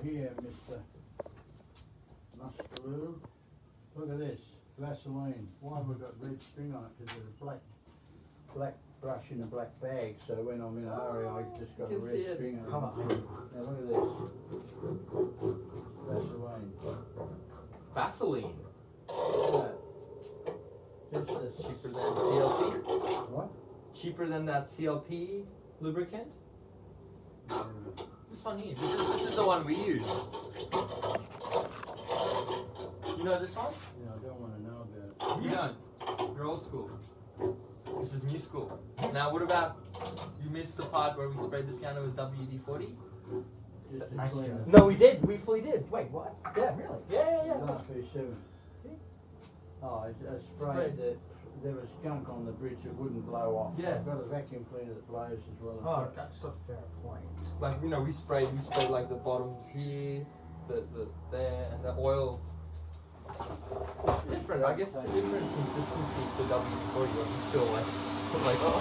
here, Mr. Muskaloo. Look at this, Vaseline. Why have we got red string on it? Because there's a black brush in a black bag, so when I'm in a hurry I just got a red string on it. Now look at this. Vaseline. Vaseline. Just Cheaper than CLP? what? Cheaper than that CLP lubricant? This one here. This is the one we use. You know this one? Yeah, I don't want to know about it. You don't. You're old school. This is new school. Now, what about you missed the part where we sprayed the piano with WD-40? Just Nice clean job. it. No, we did. We fully did. Wait, what? Yeah, really? Yeah. Last V7. Oh, I sprayed that. There was gunk on the bridge that wouldn't blow off. Yeah. I've got a vacuum cleaner that blows as well. as Oh, that. that's a fair point. Like, you know, we sprayed like the bottoms here, the there, and the oil. It's different. I guess it's a different consistency to WD-40, but it's still like oh.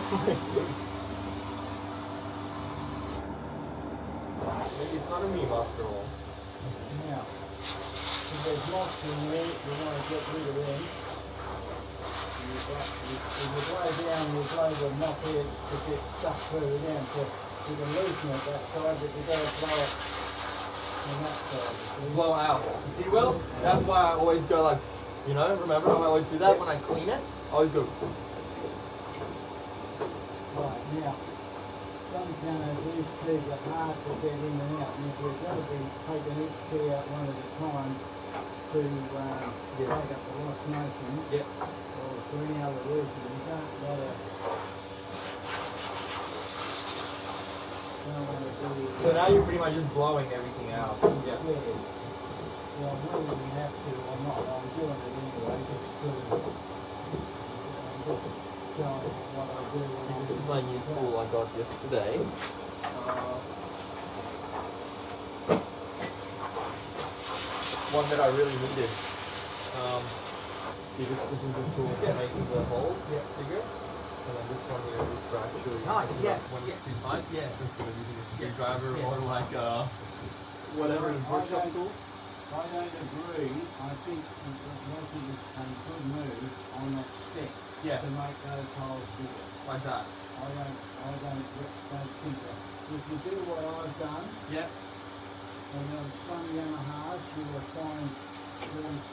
Maybe it's not a meme after all. Now, if there's moss in there, you want to get rid of them. If you blow down, you blow the mop here to get stuck further down, so you can loosen it that side, but you got to blow it on that side. you see. Blow out. You see, Will? That's why I always go like, you know, remember I always do that when I clean it? I always go. Right, now, some pianos, these keys are hard to get in and out, and if we're going to be taking each key out one at a time to take up the lost motion, Yep. or for any other reason, you don't want to do. So now you're pretty much just blowing everything out. Yeah. Yeah. Well, more than you have to, I'm not, I'm doing it anyway, just to, I'm just showing what I do when I This is my new tool I got yesterday. One that I really needed. See, this is the tool for making the holes bigger. And then this one here is for actually when it's too tight. Yeah. Instead of using a screwdriver or like whatever workshop tool. I don't agree. I think that is a good move on that stick to make those holes bigger. Like that. I don't think that. If you do what I've done, Yeah. and on some Yamahas you will find these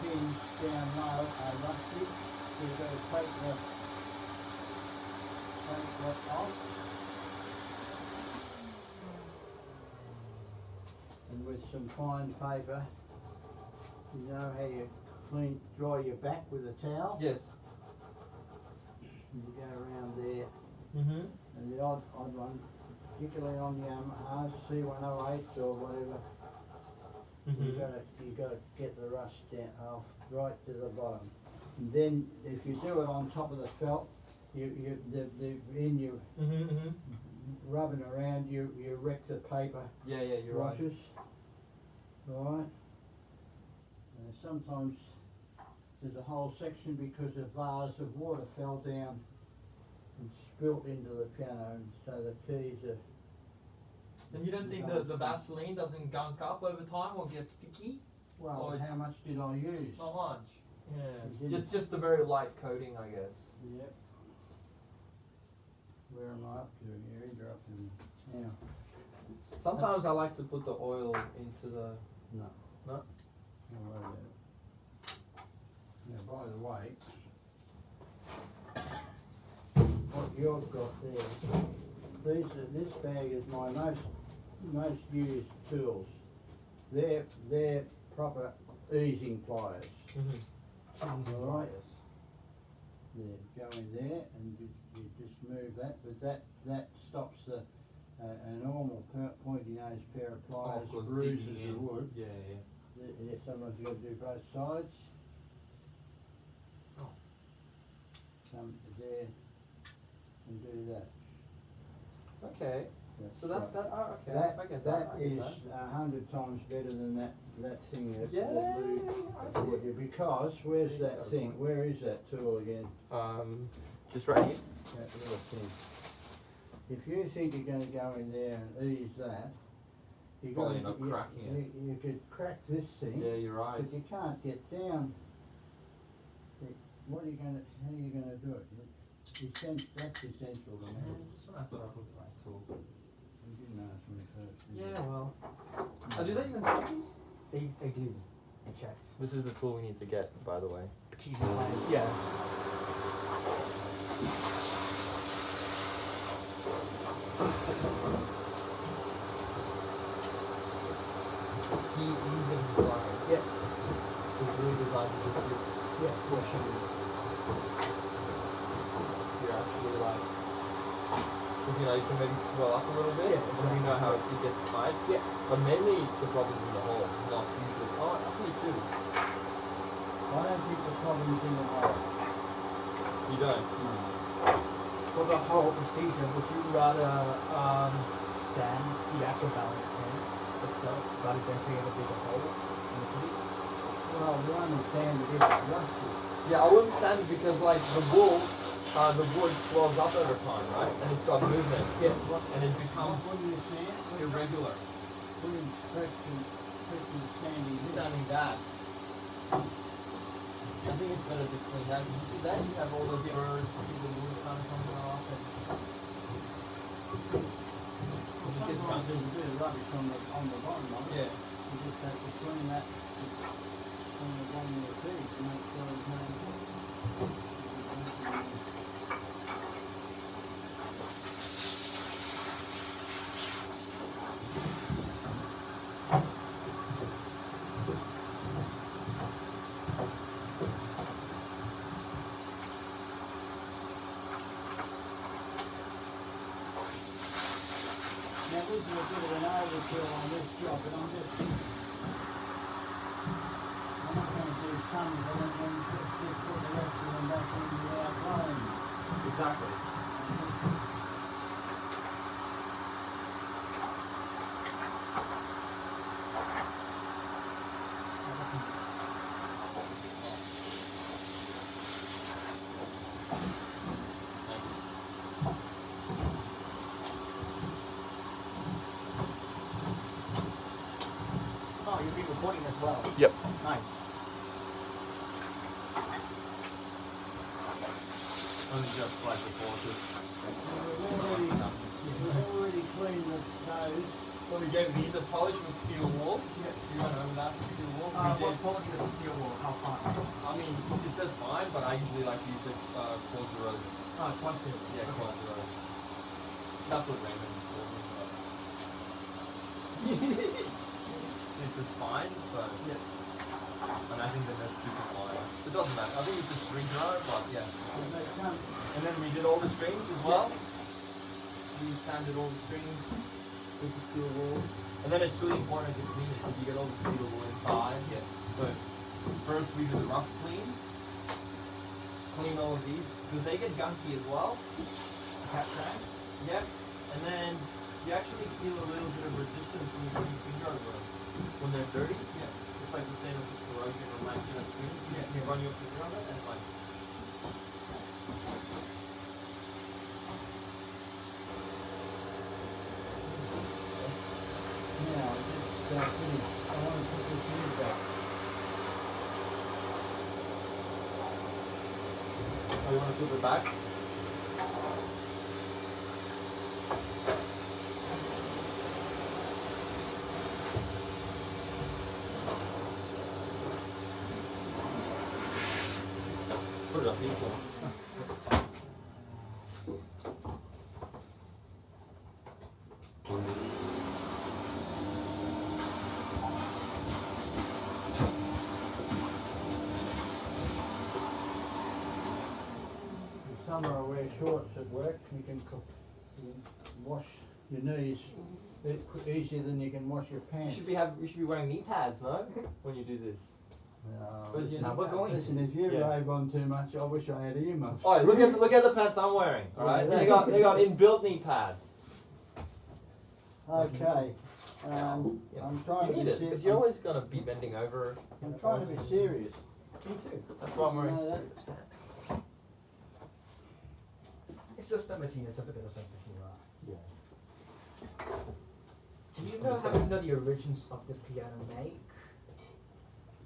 pins down low are rusty. So you've got to take that off. And with some fine paper, you know how you dry your back with a towel? Yes. And you go around there, Mm-hmm. and the odd one, particularly on the Yamahas, C108s or whatever, you gotta get the rust down off right to the bottom. And then if you do it on top of the felt, rubbing around, you wreck the paper Yeah, you're right. washes. Right. And sometimes there's a whole section because a vase of water fell down and spilt into the piano, and so the keys are. And you don't think the Vaseline doesn't gunk up over time or get sticky? Well, Or how much did I use? Not much. You Yeah. didn't. Just the very light coating, I guess. Yep. Where am I up to here? Interrupting me. Now. Sometimes I like to put the oil into the. No. No? Don't worry about it. Now, by the way, what you've got there, this bag is my most used tools. They're proper easing pliers. Mm-hmm. Alright. Go in there and you just move that, but that stops a normal pointy nose pair of pliers bruises the wood. Yeah. Sometimes you've got to do both sides. Oh. Come there and do that. Okay. That's So right. okay. I get That I get is that. 100 times better than that thing that Yeah, Lou I see. bought you. Because where's that thing? Where is that tool again? Just right here. That little thing. If you think you're going to go in there and ease that, You Probably gotta- end up cracking it. You could crack this thing. Yeah, you're right. But you can't get down. What are you gonna? How are you gonna do it? That's essential to me. Just wanna have to talk to my tool. You didn't ask me first. did you? Yeah, well. Do they even sell these? They do. I checked. This is the tool we need to get, by the way. Keys and pliers. Yeah. He even designed. Yeah. He's really designed this. Yeah. Washing. You're actually like, because you know you can maybe swell up a little bit, Yeah, and you know how it gets tight. Yeah. But mainly the problem's in the hole, not usually. Oh, I think too. I don't think the problem's in the hole. You don't. No. For the whole procedure, would you rather sand the actual balance pin itself rather than create a bigger hole in the putty? Well, you understand it is rusty. Yeah, I wouldn't sand it because like the wool, the wood swells up over time, right? And it's got movement. Yeah. And it becomes What do you sand? irregular. Putting pressing sanding this. Sanding that. I think it's better to clean that. You see that? You have all those birds, see the wood kind of coming off. And you get Sometimes something. there's a bit of rubbish on the bottom of it. Yeah. You just have to clean that from the bottom of the piece to make sure it's not. Now this is a bit of an overkill on this job, but I'm not going to do tons of them and just put the rest of them back in the outline. Exactly. Oh, you'll be recording as well. Yep. Nice. Only just like the quarters. We've already cleaned the nose. So we used a polished with steel wool. Yeah. You went over that steel wool. We What did. quality is the steel wool? How fine? I mean, it says fine, but I usually like to use the quartz rose. Oh, it's 1 2. Yeah, Okay. quartz rose. That's what Raymond told me. But it's just fine, so Yeah. and I think that that's super fine. So it doesn't matter. I think it's just 3-0, but yeah. And they come, And then we did all the strings as well. We sanded all the strings with the steel wool. And then it's really important to clean it because you get all the steel wool inside. Yeah. So first we do the rough clean. Clean all of these because they get gunky as well. Cat tracks? Yep. And then you actually feel a little bit of resistance when you put your finger over them. When they're dirty. Yeah. It's like the same as with corrosion or like in a screen. Yeah. You run your finger on it and like. now, just finish. I want to put this in back. Oh, you want to flip it back? Put it up equal. In summer I wear shorts at work. You can wash your knees easier than you can wash your You pants. should be wearing knee pads, no? When you do this. Because you know, we're going Listen, to. if you Yeah. rave on too much, I wish I had earmuffs. Oh, look at the pants I'm wearing. All right, Yeah, they got inbuilt knee pads. Okay. Yeah. I'm trying You to need be it because serious. you're always gonna be bending over. I'm trying to be serious. Me too. That's why I'm wearing No, that- serious pants. It's just that Martinez has a bit of sense of humor. Yeah. Can you know how to know the origins of this piano make?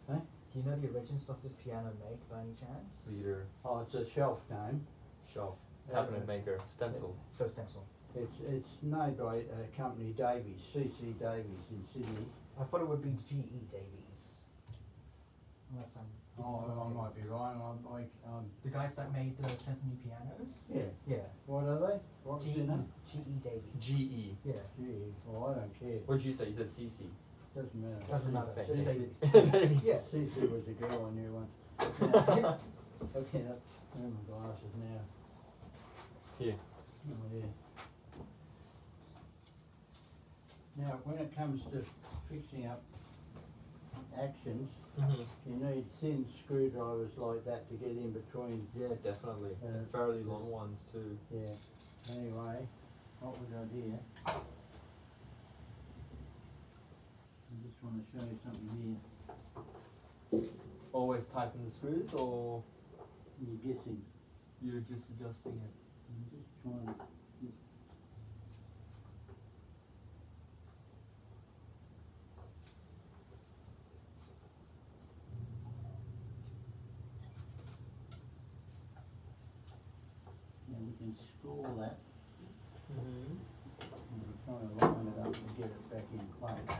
Huh? Do you know the origins of this piano make by any chance? Leader, Oh, it's a shelf name. shelf, Yeah. cabinet maker, stencil. So stencil. It's made by a company Davies, CC Davies in Sydney. I thought it would be G.E. Davies. Unless I'm... Oh, I might be wrong. The guys that made the symphony pianos? Yeah. Yeah. What are they? What's G.E. their name? G.E. Davies. GE. Yeah. Gee, well, I don't care. What did you say? You said CC. Doesn't matter. Doesn't matter. Same. Just Same. Davies. Yeah. CC was a girl I knew once. Okay, I have my glasses now. Here. Oh, yeah. Now, when it comes to fixing up actions, you need thin screwdrivers like that to get in between. Yeah, definitely. Yeah. And fairly long ones too. Yeah. Anyway, what was I here? I just want to show you something here. Always tighten the screws, or You're guessing. you're just adjusting it? I'm just trying to. Now we can score that. Mm-hmm. And we're trying to line it up to get it back in place.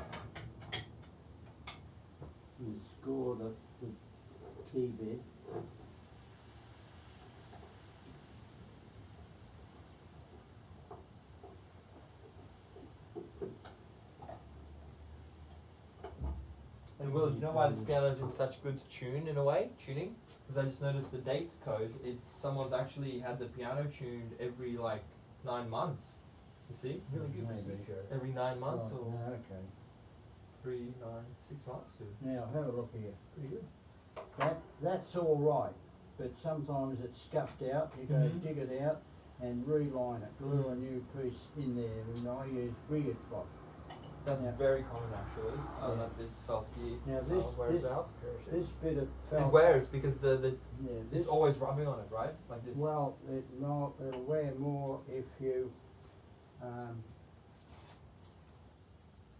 And score the key bed. And Will, you know why this piano is in such good tune in a way, tuning? Because I just noticed the dates code. Someone's actually had the piano tuned every like 9 months. You see? Really good Maybe. procedure. Every 9 months Right, or no, okay. 3, 9, 6 months too. Now have a look here. Pretty good. That's all right, but sometimes it's scuffed out. You got to Mhm. dig it out and reline it, glue a new piece in there, and I use beard cloth. That's Yeah. very common actually. Yeah. That this felt here Now this wears this out. this bit of felt. It wears because the Yeah, it's this. always rubbing on it, right? Like this. Well, it'll wear more if you.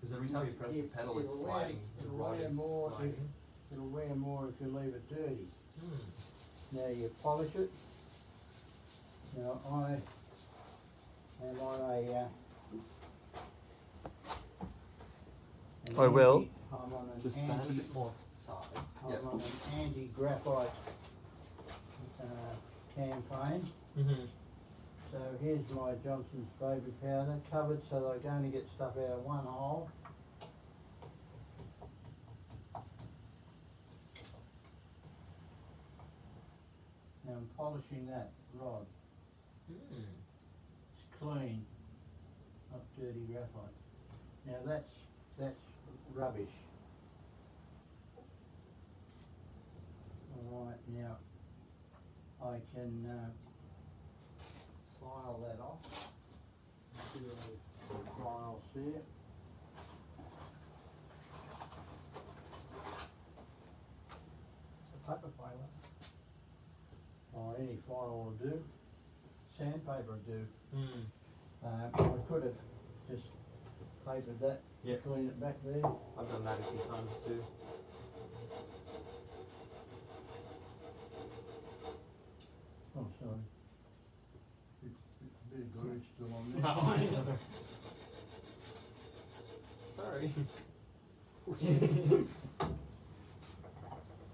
Because every time you press the pedal, it's it'll wear- sliding. The it'll rod wear is more if- sliding. It'll wear more if you leave it dirty. Hmm. Now you polish it. Now I am on a. I will. I'm on an Just stand a anti. bit more to the side. I'm on an anti-graphite campaign. Mm-hmm. So here's my Johnson's baby powder, covered so that I can only get stuff out of one hole. Now I'm polishing that rod. Mm. It's clean, not dirty graphite. Now that's rubbish. Alright, now I can file that off. See the files here. What type of filer? Or any file will do. Sandpaper will do. Mm. I could have just papered that, Yeah. clean it back there. I've done that a few times too. Oh, sorry. Bit of grease still on there. Sorry.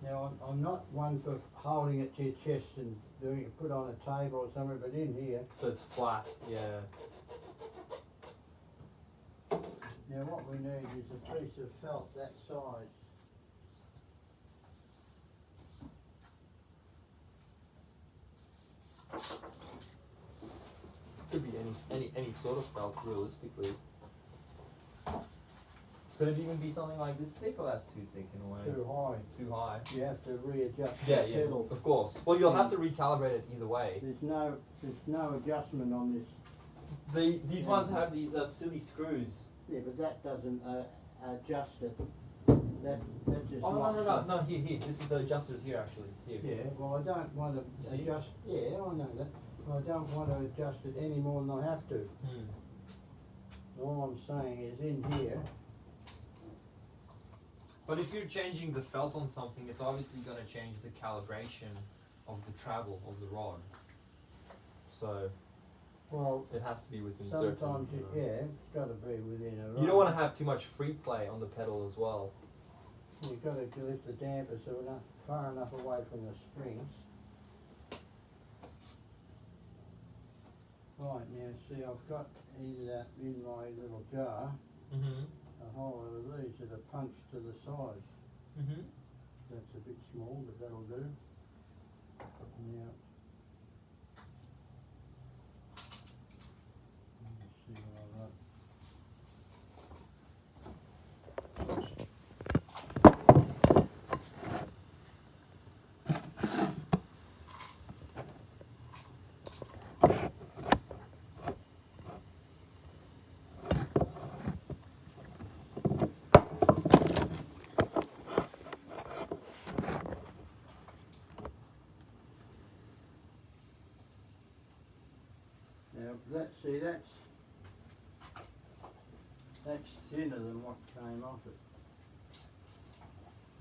Now, I'm not one for holding it to your chest and doing it, put on a table or somewhere, but in here. So it's flat, yeah. Now what we need is a piece of felt that size. Could be any sort of felt realistically. Could it even be something like this thick, or that's too thick in a way? Too high. Too high. You have to readjust Yeah, the yeah, pedal. of course. Well, you'll have to recalibrate it either way. There's no adjustment on this. These ones have these silly screws. Yeah, but that doesn't adjust it. That just. Oh, locks it. no, here. This is the adjusters here, actually. Here. Yeah, well, I don't want to See? adjust. Yeah, I know that. I don't want to adjust it any more than I have to. Hmm. All I'm saying is in here, But if you're changing the felt on something, it's obviously going to change the calibration of the travel of the rod. So well, it has to be within sometimes certain. yeah, it's got to be within a. You don't want to have too much free play on the pedal as well. You've got to lift the damper so enough, far enough away from the springs. Right, now see I've got in my little jar Mhm. a whole lot of these that are punched to the size. Mhm. That's a bit small, but that'll do. Now, let's see what I've got. Now that's thinner than what came off it.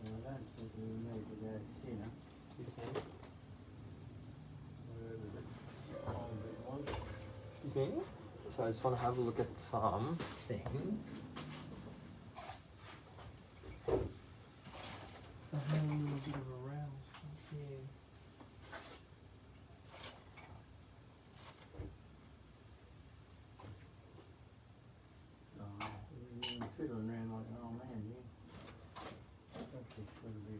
And I don't think we need to go thinner. Wherever the whole bit was. Excuse me. So I just want to have a look at something. So having a bit of a rouse here. Oh, you've been fiddling around like an old man, yeah. That's just got to be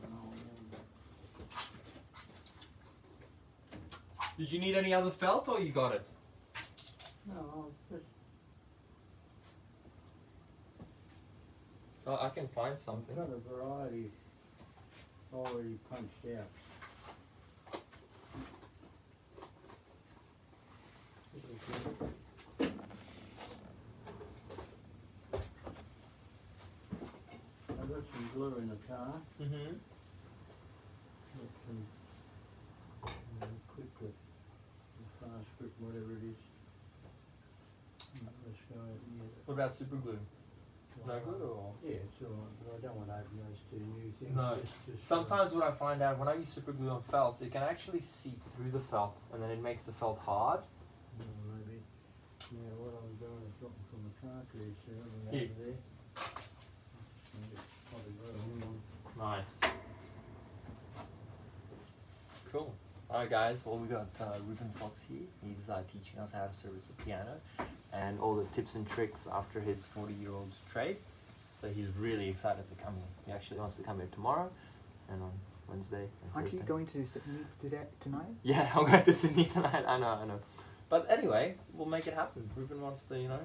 an old man. Did you need any other felt or you got it? No, I'll just So I can find something. got a variety already punched out. I've got some glue in the car. Mhm. Got some quick grip, fast grip, whatever it is. Let's go ahead and get it. What about super glue? No good or? Yeah, it's alright, but I don't want to open those two new things. No. Just, Sometimes what I find out when I use super glue on felts, it can actually seep through the felt and then it makes the felt hard. maybe. Yeah, what I'm doing is dropping from the cartridge there and Here. over there. Probably got a new one. Nice. Cool. Alright guys, well we got Ruben Fox here. He's teaching us how to service a piano and all the tips and tricks after his 40-year-old trade. So he's really excited to come here. He actually wants to come here tomorrow and on Wednesday and Aren't Thursday. you going to Sydney tonight? Yeah, I'm going to Sydney tonight. I know. But anyway, we'll make it happen. Ruben wants to, Yeah,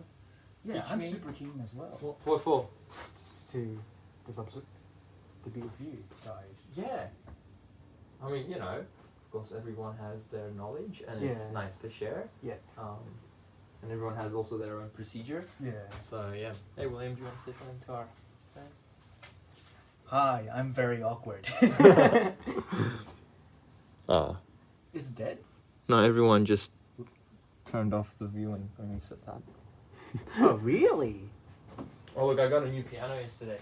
Teach I'm me. super keen as well. What for? To be with you guys. Yeah. I mean, of course everyone has their knowledge and it's Yeah. nice to share. Yeah. And everyone has also their own procedure. Yeah. So yeah. Hey William, do you want to say something to our fans? Hi, I'm very awkward. Is it dead? No, everyone just turned off the view when we said that. Oh, really? Oh look, I got a new piano yesterday.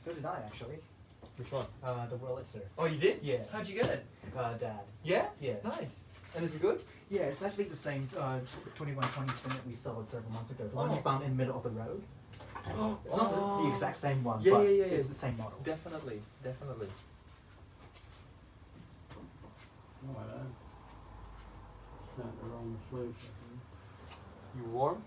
So did I, actually. Which one? The Wurlitzer. Oh, you did? Yeah. How'd you get it? Dad. Yeah? Yeah. Nice. And is it good? Yeah, it's actually the same 2120 spin that we sold several months ago. The one Oh. you found in the middle of the road. Oh, It's not the exact same one, Yeah, but yeah, yeah, it's yeah. the same model. Definitely. Righto. Start the wrong sleeve. You warm?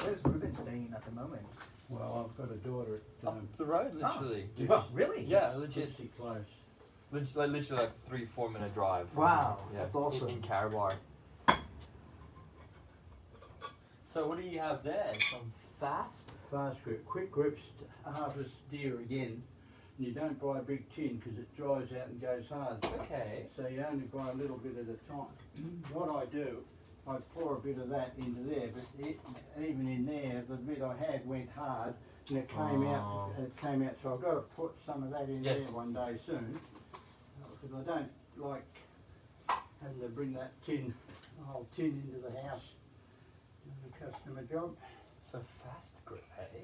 Where's Ruben staying at the moment? Well, I've got a daughter at Up the road, literally. just Oh, really? Yeah, legit. pretty close. Literally like a 3-4 minute drive. Wow, Yeah, that's awesome. In Carabar. So what do you have there? Some fast? Fast grip, quick grips, harvest deer again. And you don't buy a big tin because it dries out and goes hard. Okay. So you only buy a little bit at a time. What I do, I pour a bit of that into there, but even in there, the bit I had went hard and it came out. Oh. It came out, so I've got to put some of that in Yes. there one day soon. Because I don't like having to bring that whole tin into the house. As a customer job. So fast grip, hey?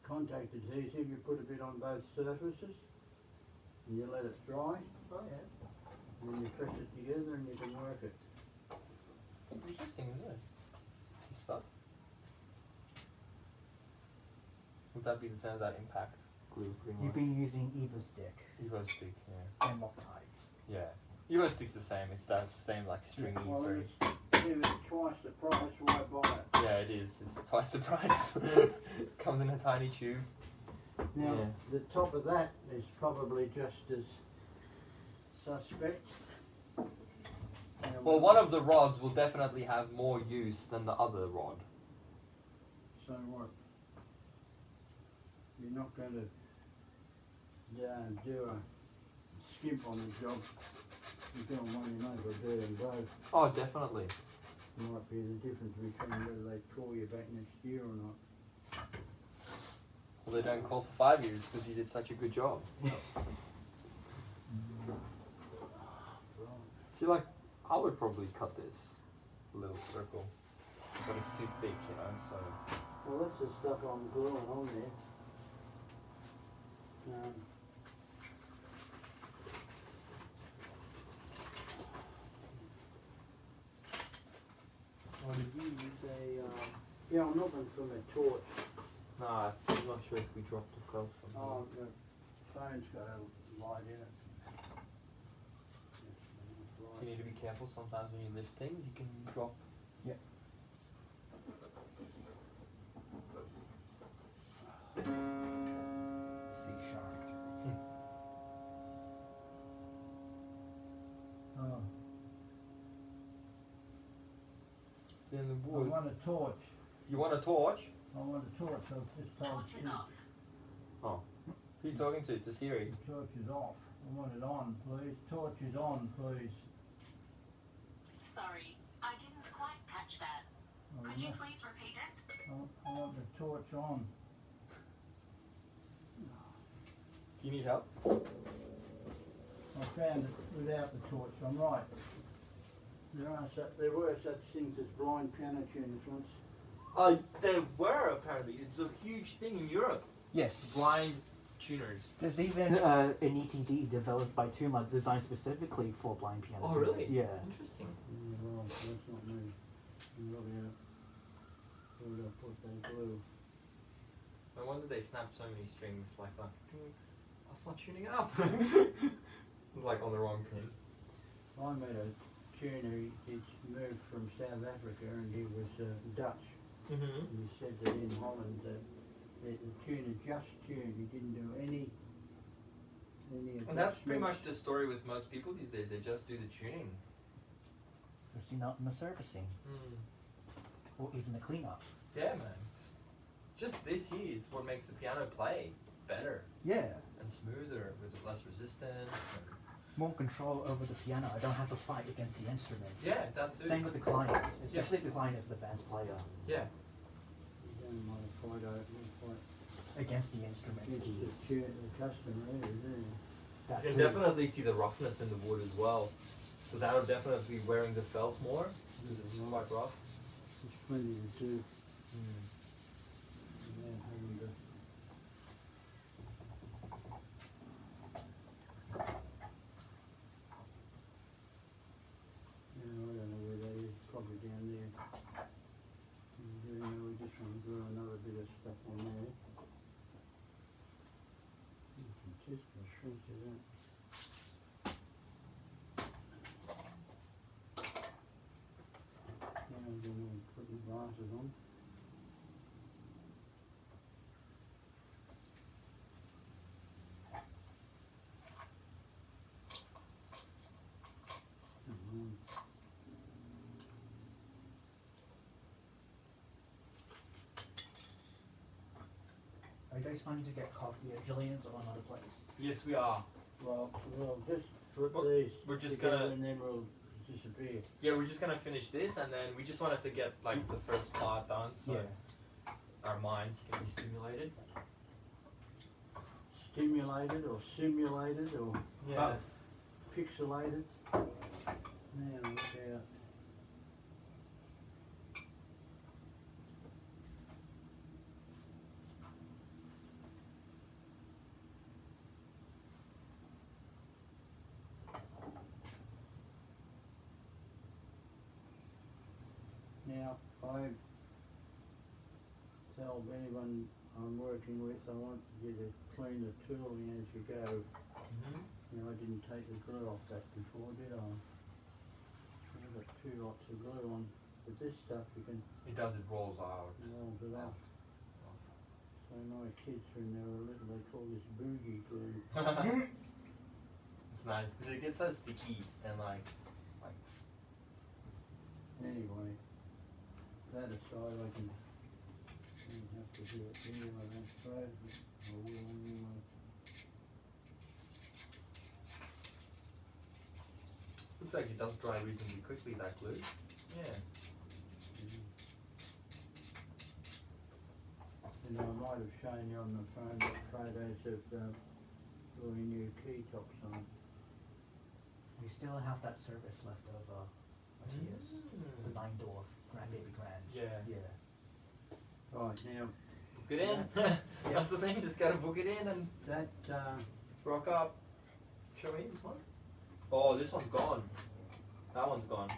Contact adhesive, you put a bit on both surfaces and you let it dry, Oh yeah. and then you press it together and you can work it. Interesting, isn't it? Good stuff. Would that be the same as that impact glue pretty You've much? been using Evo Stick Evo stick, yeah. and Loctite. Yeah. Evo stick's the same, it's that same like stringy Well, very if it's twice the price, why buy it? yeah, it is. It's twice the price. Comes in a tiny tube. Now, Yeah. the top of that is probably just as suspect. Now, Well, one of the rods will definitely have more use than the other rod. So what? You're not going to do a skimp on the job. You're doing one, you might as well do them both. Oh, definitely. Might be the difference between whether they call you back next year or not. Well, they don't call for 5 years because you did such a good job. See, like, I would probably cut this little circle, but it's too thick, you know, so. Well, that's the stuff I'm gluing on there. Or did you use a, Yeah, I'm looking for my torch. Nah, I'm not sure if we dropped the close from Oh, the phone's got a light in it. You need to be careful sometimes when you lift things, you can drop. C sharp. Oh, In the I wood. want a torch. You want a torch? I want a torch. I've just told Torch is you. off. Oh. Who are you talking to? To Siri? The torch is off. I want it on, please. Torch is on, please. Sorry, I didn't quite catch that. Oh, Could you must- please repeat it? I want the torch on. Do you need help? I found it without the torch. I'm right. There were such things as blind piano tuners once. There were apparently. It's a huge thing in Europe. Yes. Blind tuners. There's even an ETD developed by Tuma designed specifically for blind piano. Oh, tuners. really? Yeah. Interesting. Well, that's not me. I'm looking at where I put that glue. No wonder they snap so many strings like that. That's not tuning up. Like on the wrong pin. I met a tuner. He'd moved from South Africa and he was Dutch. Mm-hmm. And he said that in Holland the tuner just tuned. He didn't do any And that's pretty adjustments. much the story with most people these days. They just do the tuning. Just not in the servicing or even the cleanup. Yeah, man. Just this here is what makes the piano play better Yeah. and smoother with less resistance. More control over the piano. I don't have to fight against the instruments. Yeah, that too. Same with the clients, especially if the client is the advanced player. Yeah. You don't want to fight Against the instruments against keys. the customer, do you? That You can too. definitely see the roughness in the wood as well. So that'll definitely be wearing the felt more because it's quite rough. There's plenty to do. Yeah, having to I don't know where that is, probably down there. We just want to glue another bit of stuff on there. Some test for shrink to that. Now I'm going to put my glasses on. Are you guys planning to get coffee at Jillian's or another place? Yes, we are. Well, we'll just put Well, these we're just together gonna- and then we'll disappear. Yeah, we're just gonna finish this and then we just wanted to get like the first part done so our minds can be stimulated. stimulated or simulated or Yeah. pixelated. Now look out. Now, I tell anyone I'm working with, I want you to clean the tooling as you go. Mm-hmm. You know, I didn't take the glue off that before, did I? I've got 2 lots of glue on, but this stuff you can It does, it rolls out. roll it out. So my kids when they were little, they call this boogie glue. It's nice because it gets so sticky and like. Anyway, that aside, I can have to do it anyway, I suppose. I will anyway. Looks like it does dry reasonably quickly, that glue. Yeah. And I might have shown you on the phone the photos of gluing new key tops on. We still have that service left of Matthias. The 9 door grandbaby grands. Yeah. Yeah. Right, now, Book it in. That's the thing, just gotta book it in and that, rock up. Show me this one. Oh, this one's gone. That one's gone.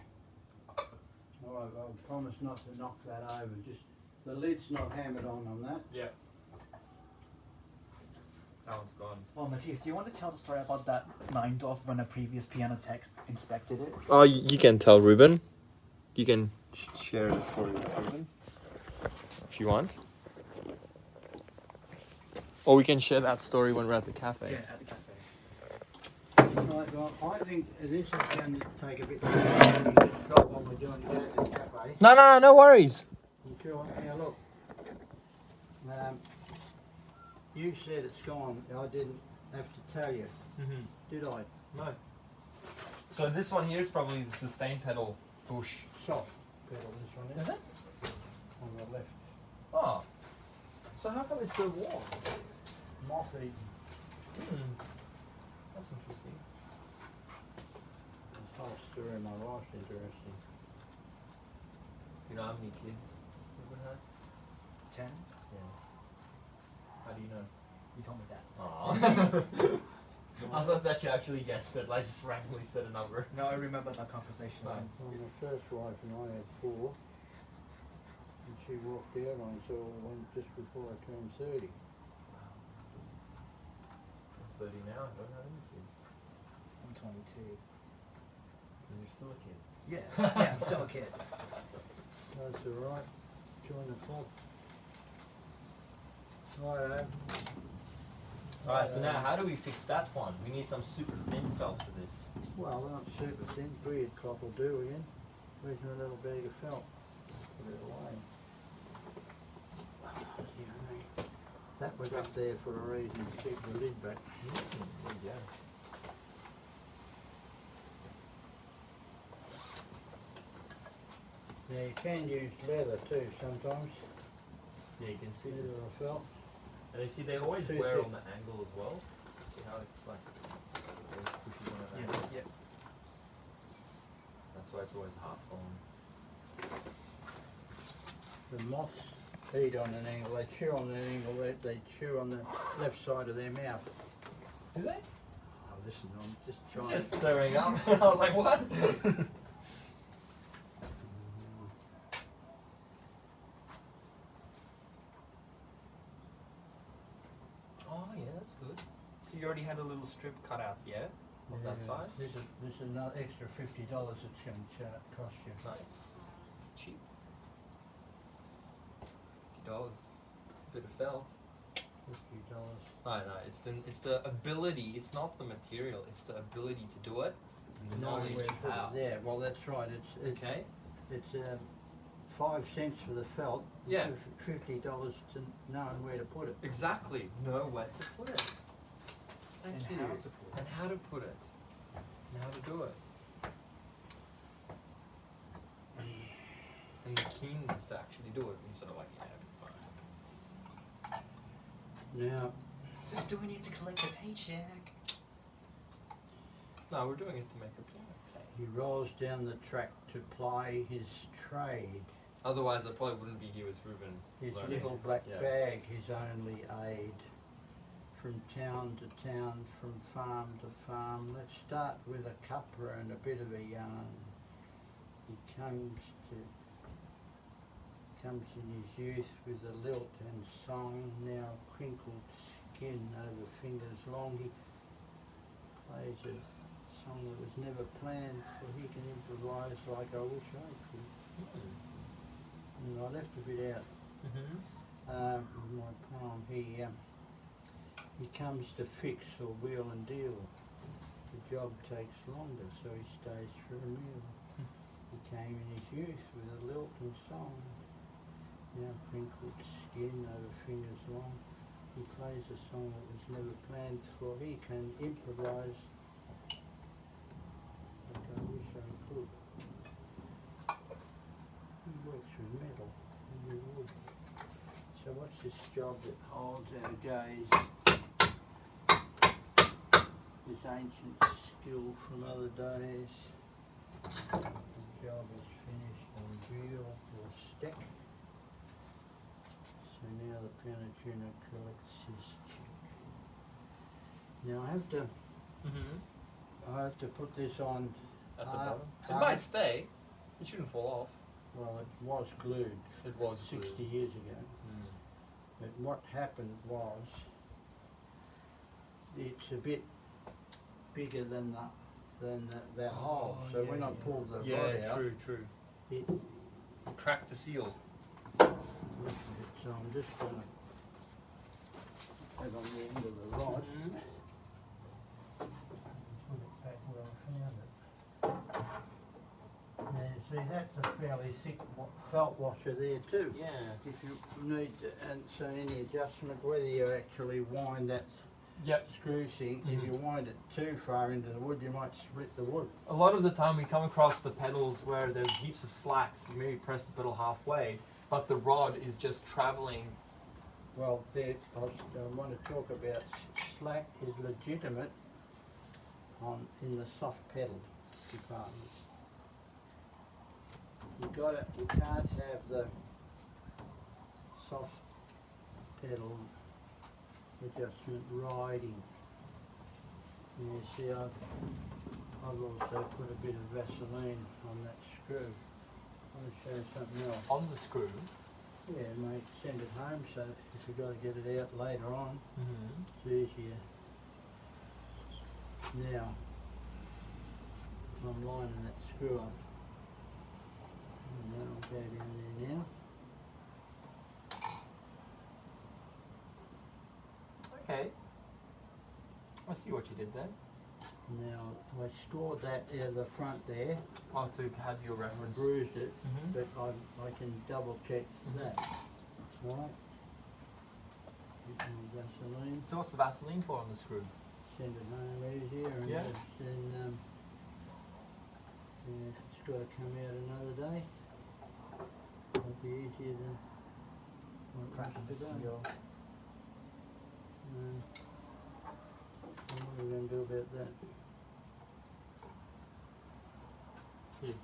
alright, I'll promise not to knock that over, just, the lid's not hammered on that. Yeah. That one's gone. Oh, Matthias, do you want to tell the story about that 9 door when a previous piano tech inspected it? Oh, you can tell Ruben. You can share the story with Ruben if you want. Or we can share that story when we're at the cafe. Yeah, at the cafe. Right, well, I think this is going to take a bit of time to stop what we're doing here at the cafe. No worries. Sure, now look, you said it's gone, I didn't have to tell you, Mm-hmm. did I? No. So this one here is probably the sustain pedal push. Soft pedal, this one is. Is it? On the left. Oh. So how come it's so warm? Moth eaten. That's interesting. This whole story of my life's interesting. You know how many kids Ruben has? 10? Yeah. How do you know? You told me that. Aww. I thought that you actually guessed it, like just randomly said a number. No, I remember that conversation. Nice. Well, my first wife and I had 4, and she walked out on us all when, just before I turned 30. I'm 30 now, I don't have any kids. I'm 22. And you're still a kid. Yeah, yeah, I'm still a kid. That's alright, join the club. Righto. Alright, so now how do we fix that one? We need some super thin felt for this. Well, they're not super thin, beard cloth will do again. Where's my little bag of felt? Put it away. That was up there for a reason, to keep the lid back. Yeah. Now you can use leather too sometimes. Yeah, you can see Leather this. or felt. And you see they always Too wear thick. on the angle as well. See how it's like always pushes on an Yeah, angle? yeah. That's why it's always half on. The moths eat on an angle, they chew on an angle, they chew on the left side of their mouth. Do they? Oh, listen, I'm just trying. Just stirring up. I was like, what? Oh yeah, that's good. So you already had a little strip cut out, yeah? Of that size? This is another extra $50 it's going to cost you. Nice. It's cheap. $50. Bit of felt. $50. No, it's the ability. It's not the material. It's the ability to do it. And the No, knowledge where to put it. how. Yeah, well that's right. It's Okay. it's 5 cents for the felt. Yeah. $50 to know where to put it. Exactly. Know where to put it. Thank And you. how to put it. And how to put it. And how to do it. And the keenness to actually do it instead of like, yeah, it'll be fine. Now, just doing it to collect a paycheck. No, we're doing it to make a play. He rolls down the track to ply his trade. Otherwise, I probably wouldn't be here with Ruben. His learning. little black Yeah. bag, his only aid. From town to town, from farm to farm. Let's start with a cuppa and a bit of a yarn. He comes in his youth with a lilt and song, now crinkled skin over fingers long. He plays a song that was never planned, for he can improvise like I wish I could. And I left a bit out of my poem. He comes to fix or wheel and deal. The job takes longer, so he stays for a meal. He came in his youth with a lilt and song, now crinkled skin over fingers long. He plays a song that was never planned, for he can improvise like I wish I could. He works with metal and with wood. So what's this job that holds our gaze? This ancient skill from other days. The job is finished on reel or stick. So now the Panatuna collects his check. Now I have to put this on At the bottom. It hard. might stay. It shouldn't fall off. Well, it was glued It was 60 glued. years ago. But what happened was, it's a bit bigger than that hole. So when I pulled the Yeah, rod out, true. it Cracked the seal. lifted it. So I'm just going to have on the end of the rod. Put it back where I found it. Now you see, that's a fairly thick felt washer there too. Yeah. If you need to, and so any adjustment, whether you actually wind that Yep. screw thing, if you wind it too far into the wood, you might split the wood. A lot of the time we come across the pedals where there's heaps of slacks. You maybe press the pedal halfway, but the rod is just traveling. Well, I want to talk about slack is legitimate in the soft pedal department. You can't have the soft pedal adjustment riding. And you see, I've also put a bit of Vaseline on that screw. I want to show you something else. On the screw. Yeah, mate, send it home, so if you've got to get it out later on, it's easier. Now, I'm lining that screw up. And then I'll go down there now. Okay. I see what you did there. Now, I scored that out of the front there, Oh, to have your reference. bruised it, Mhm. but I can double check that. Right? Get my Vaseline, So what's the Vaseline for on the screw? send it home easier, and Yeah. then if it's got to come out another day, it'll be easier than what it Cracking the was today. seal. So what are we going to do about that? Here.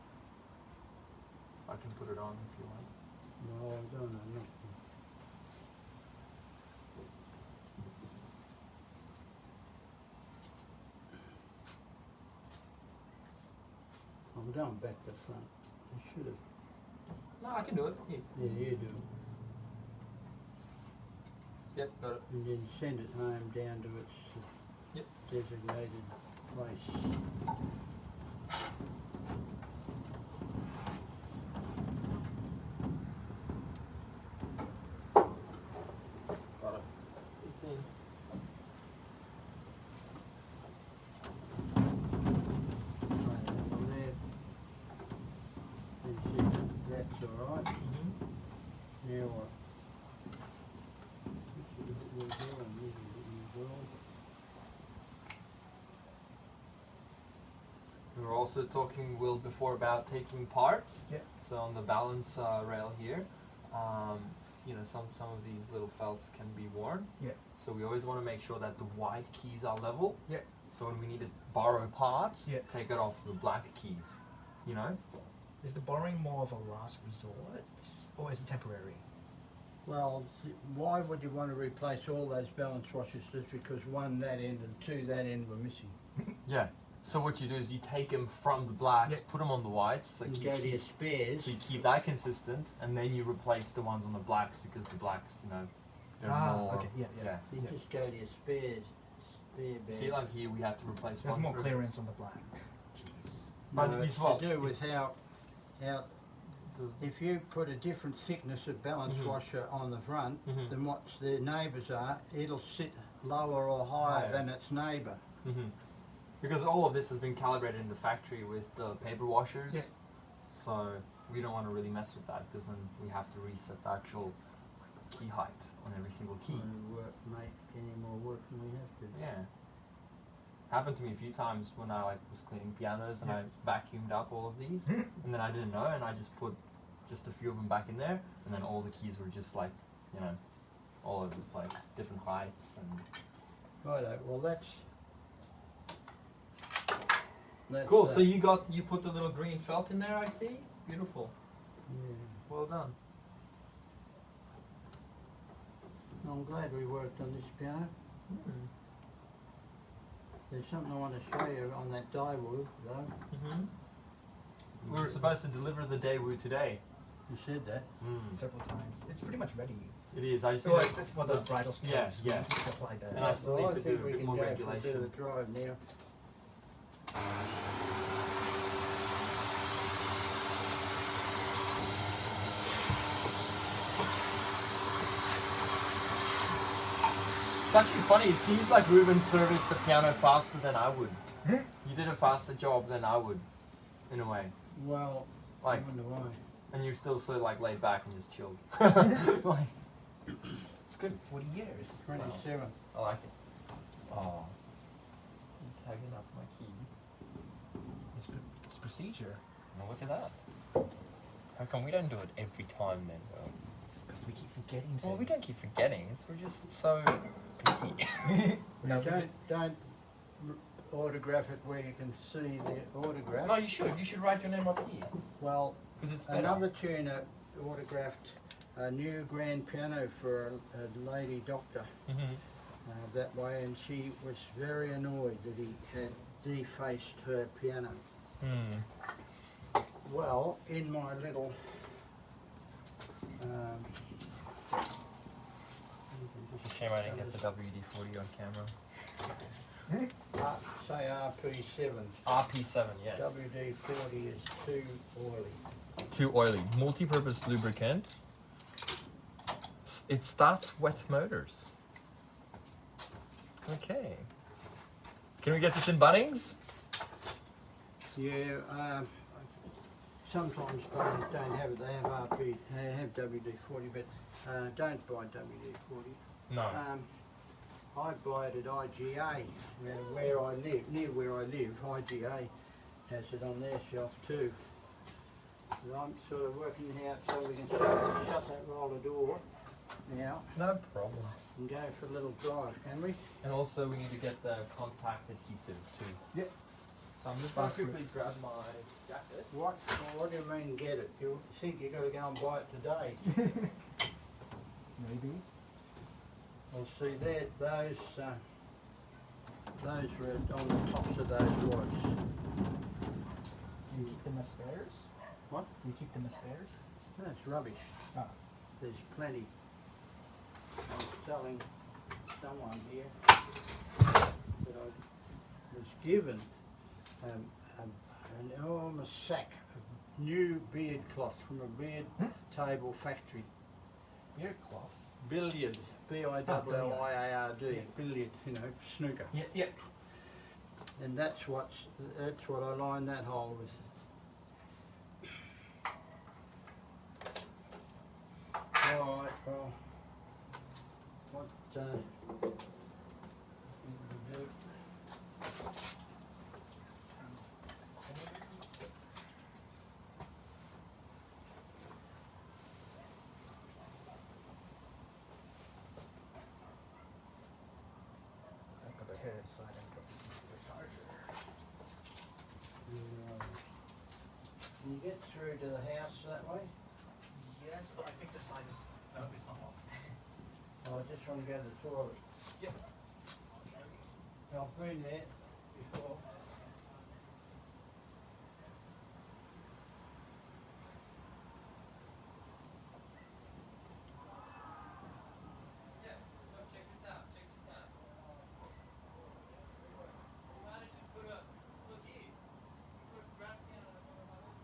I can put it on if you want. No, I don't know. No. I'm going back to front. I should have. No, I can do it. Here. Yeah, you do. Yep, got it. And then send it home down to its Yep. designated place. Got it. It's in. Right, on there. And see if that's alright. Now what? This is what we're doing, this is what we're doing. We were also talking, Will, before about taking parts. Yep. So on the balance rail here, some of these little felts can be worn. Yeah. So we always want to make sure that the white keys are level. Yeah. So when we need to borrow parts, Yeah. take it off the black keys. Is the borrowing more of a last resort, or is it temporary? Well, why would you want to replace all those balance washers just because one that end and two that end were missing? Yeah. So what you do is you take them from the blacks, Yeah. put them on the whites, so You you go to your keep, spares. so you keep that consistent, and then you replace the ones on the blacks because the blacks, they're more. Okay, yeah. You Yeah. just go to your spares. Spare bed. See, like here we had to replace There's one. more for- clearance on the black keys. But No, it's it's what- to do with how the- if you put a different thickness of balance Mhm. washer on the front Mhm. than what the neighbours are, it'll sit lower or higher Higher. than its neighbour. Mhm. Because all of this has been calibrated in the factory with the paper washers. Yeah. So we don't want to really mess with that because then we have to reset the actual key height on every single key. Make any more work than we have to. Yeah. Happened to me a few times when I was cleaning pianos and Yeah. I vacuumed up all of these and then I didn't know and I just put just a few of them back in there and then all the keys were just like, all over the place, different heights and Righto, well that's cool. So you put the little green felt in there, I see. Beautiful. yeah. Well done. I'm glad we worked on this piano. Mm. There's something I want to show you on that Daewoo though. Mhm. We were supposed to deliver the Daewoo today. You said that. Mm. Several times. It's pretty much ready. It is. I just So need to- except for the bridal stripes, yeah. we just apply the. And I still Well, need to think do a we bit can more go for a bit regulation. of a drive now. It's actually funny. It seems like Ruben serviced the piano faster than I would. Hmm? You did a faster job than I would, in a way. Well, Like, I wonder why. and you're still so like laid back and just chilled. Like, It's good. 40 years. 27. I like it. Oh, I'm tagging up my key. It's procedure. Now look at that. How come we don't do it every time then? Because we keep forgetting Well, things. we don't keep forgetting. We're just so busy. No, we Don't autograph it where you can see the autograph. No, you should. You should write your name up here. Well, Because it's better. another tuner autographed a new grand piano for a lady doctor that way, and she was very annoyed that he had defaced her piano. Well, in my little It's a shame I didn't get the WD-40 on camera. say RP7, RP7, yes. WD-40 is too oily. Too oily. Multi-purpose lubricant. It starts wet motors. Okay. Can we get this in Bunnings? Yeah, sometimes Bunnings don't have it. They have RP, they have WD-40, but don't buy WD-40. No. I buy it at IGA, where I live, near where I live. IGA has it on their shelf too. But I'm sort of working out so we can shut that roller door now No problem. and go for a little drive, can we? And also we need to get the contact adhesive too. Yep. So I'm just going to quickly grab my jacket. What do you mean get it? You think you got to go and buy it today? Maybe. Well, see there, those were on the tops of those rods. Do you keep them as spares? What? Do you keep them as spares? That's rubbish. Ah. There's plenty. I'm telling someone here that I was given an enormous sack of new beard cloth from a beard table factory. Beard cloths. Billiard, B-I-L-L-I-A-R-D, billiard, snooker. Yeah, yeah. And that's what I line that hole with. All right, well, what we do? get through to the house that way? Yes, but I think the sign is. No, it's not locked. Oh, I just want to go to the toilet. Yep. I've been there before. Yeah, look, check this out, check this out. We managed to put a, look here, put a grab can on one of my little.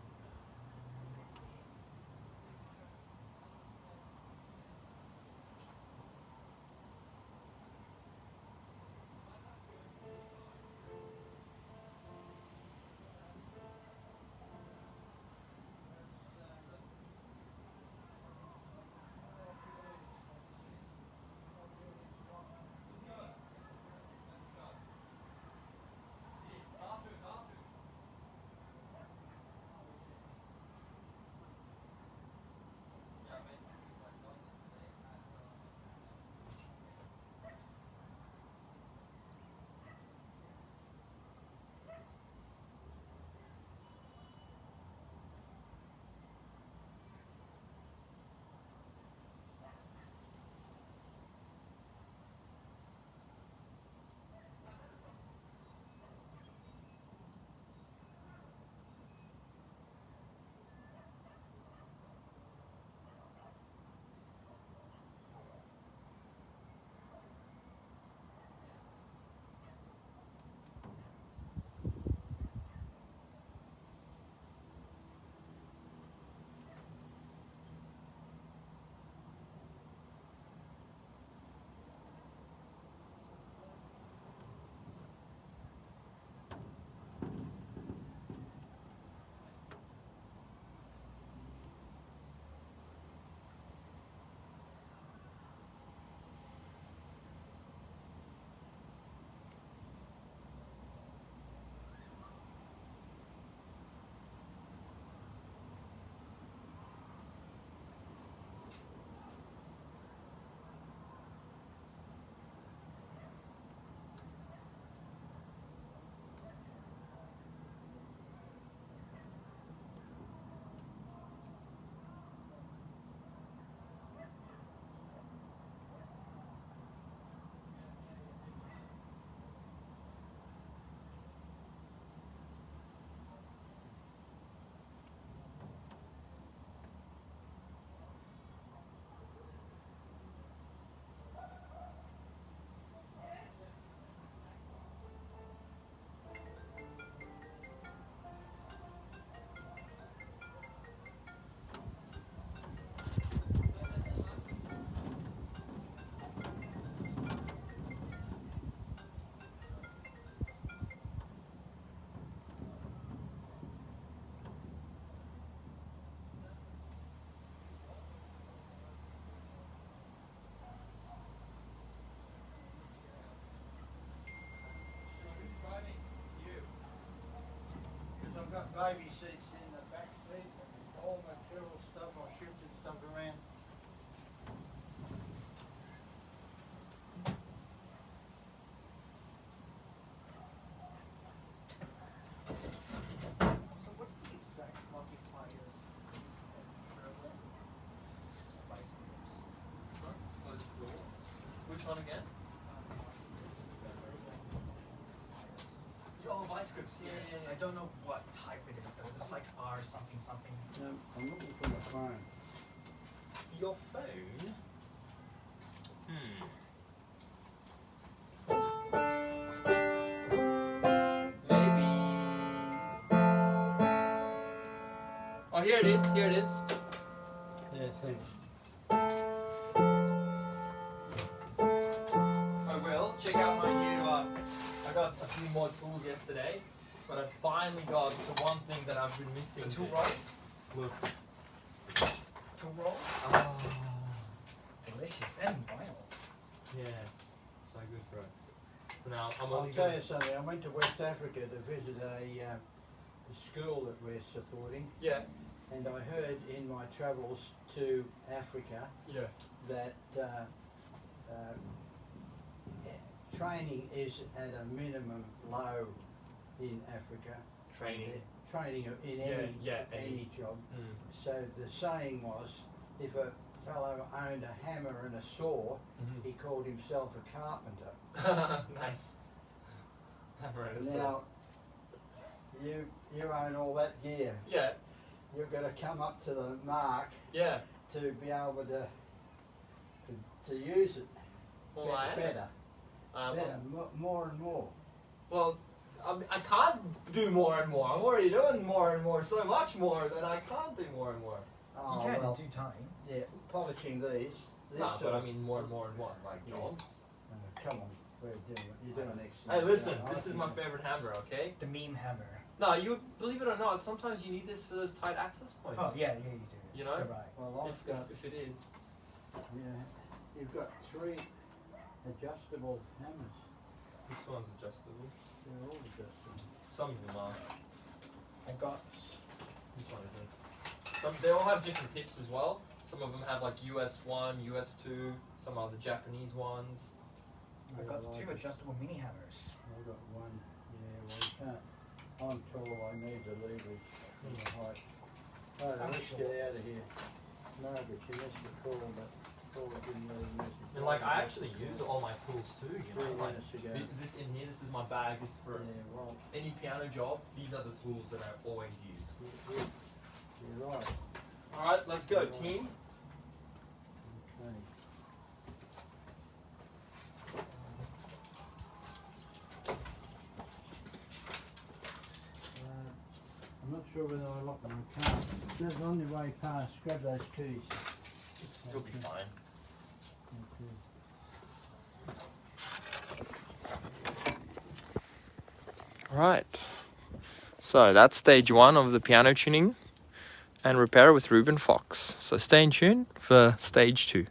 Because I've got baby seats in the back seat and all material stuff, I shifted stuff around. So what are the exact multipliers used in travel? Bicycles. Close the door. Which one again? Oh, vice grips. I don't know what type it is though. It's like R something something. I'm looking for my phone. Your phone? Maybe. Oh, here it is. Here it is. Yeah, thanks. I will check out my new. I got a few more tools yesterday, but I finally got the one thing that I've been missing. The tool roll? Look. Tool roll? Ah. Delicious and vinyl. Yeah. So good for it. So now I'm I'll only tell going. you something, I went to West Africa to visit a school that we're supporting, Yeah. and I heard in my travels to Africa Yeah. that training is at a minimum low in Africa. Training. training in any job. Mm. So the saying was, if a fellow owned a hammer and a saw, Mhm. he called himself a carpenter. Nice. Hammer and a saw. Now, you own all that gear. Yeah, You've got to come up to the mark yeah. to be able to use it Well, I am. better, Well, more and more. well, I can't do more and more. I'm already doing more and more, so much more that I can't do more and more. Oh, You can well, in due time. yeah, polishing these. No, but I of- mean more and more and what? Like Yeah. jobs? come on, you're doing excellent. Hey, listen, Yeah, I this is think my that- favorite hammer, okay? The meme hammer. No, you believe it or not, sometimes you need this for those tight access points. Oh yeah, you do. You know? You're right. Well, I've got, If it is. yeah, you've got 3 adjustable hammers. This one's adjustable. They're all adjustable. Some of them are. I got. This one isn't. They all have different tips as well. Some of them have like US 1, US 2, some are the Japanese ones. I got 2 adjustable mini hammers. I've got 1. Yeah, well, you can't. I'm tall, I need the leverage from the height. Oh, I'm let's sure. get out of here. No, but she missed the call, but Paul didn't leave a message. And like I actually use all my tools too, you know. 3 Like minutes ago. this in here, this is my bag. This is for Yeah, well, any piano job. These are the tools that I always use. you're right. All right, let's go, team. Okay. I'm not sure whether I locked my car. Just on the way past, grab those keys. You'll be fine. Right. So that's stage 1 of the piano tuning and repair with Ruben Fox. So stay in tune for stage 2.